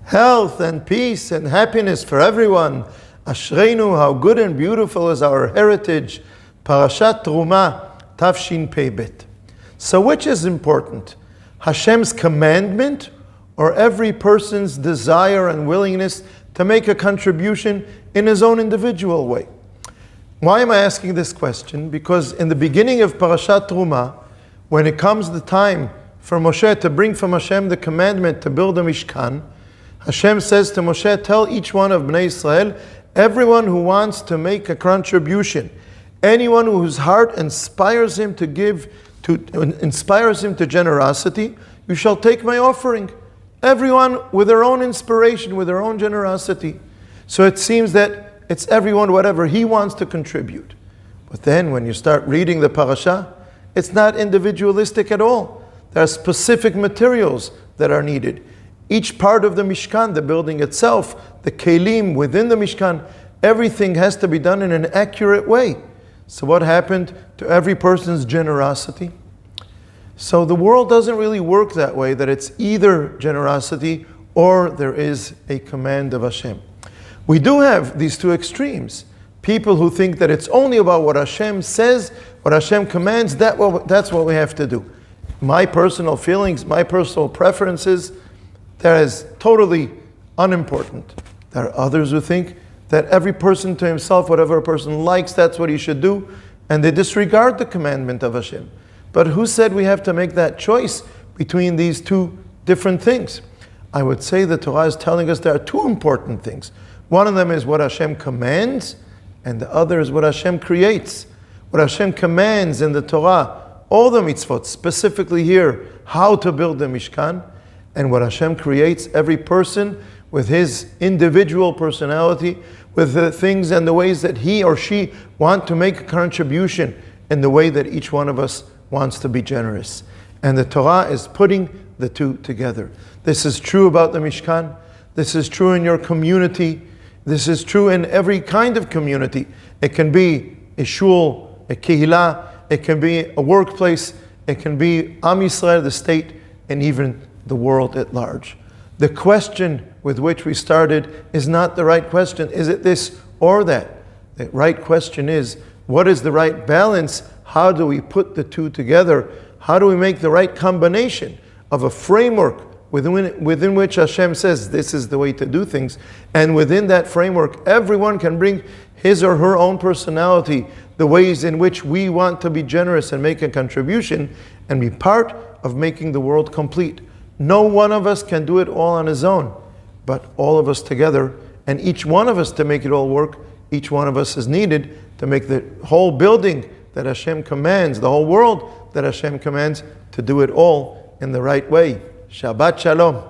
health and peace and happiness for everyone. Ashreinu, how good and beautiful is our heritage. Parashat T'rumah, Tafshin Peibet. So which is important? Hashem's commandment or every person's desire and willingness to make a contribution in his own individual way? Why am I asking this question? Because in the beginning of Parashat T'rumah, when it comes the time for Moshe to bring from Hashem the commandment to build a Mishkan, Hashem says to Moshe, tell each one of Bnei Israel, everyone who wants to make a contribution, anyone whose heart inspires him to give, inspires him to generosity, you shall take my offering. Everyone with their own inspiration, with their own generosity. So it seems that it's everyone whatever he wants to contribute. But then when you start reading the parasha, it's not individualistic at all. There are specific materials that are needed. Each part of the Mishkan, the building itself, the kelim within the Mishkan, everything has to be done in an accurate way. So what happened to every person's generosity? So the world doesn't really work that way, that it's either generosity or there is a command of Hashem. We do have these two extremes. People who think that it's only about what Hashem says, what Hashem commands, that's what we have to do. My personal feelings, my personal preferences, that is totally unimportant. There are others who think that every person to himself, whatever a person likes, that's what he should do, and they disregard the commandment of Hashem. But who said we have to make that choice between these two different things? I would say the Torah is telling us there are two important things. One of them is what Hashem commands, and the other is what Hashem creates. What Hashem commands in the Torah, all the mitzvot, specifically here, how to build the Mishkan, and what Hashem creates, every person with his individual personality, with the things and the ways that he or she want to make a contribution in the way that each one of us wants to be generous. And the Torah is putting the two together. This is true about the Mishkan. This is true in your community. This is true in every kind of community. It can be a shul, a kehillah, it can be a workplace, it can be Am Yisrael, the state, and even the world at large. The question with which we started is not the right question. Is it this or that? The right question is, what is the right balance? How do we put the two together? How do we make the right combination of a framework within which Hashem says this is the way to do things, and within that framework everyone can bring his or her own personality, the ways in which we want to be generous and make a contribution and be part of making the world complete. No one of us can do it all on his own, but all of us together, and each one of us to make it all work, each one of us is needed to make the whole building that Hashem commands, the whole world that Hashem commands, to do it all in the right way. Shabbat Shalom.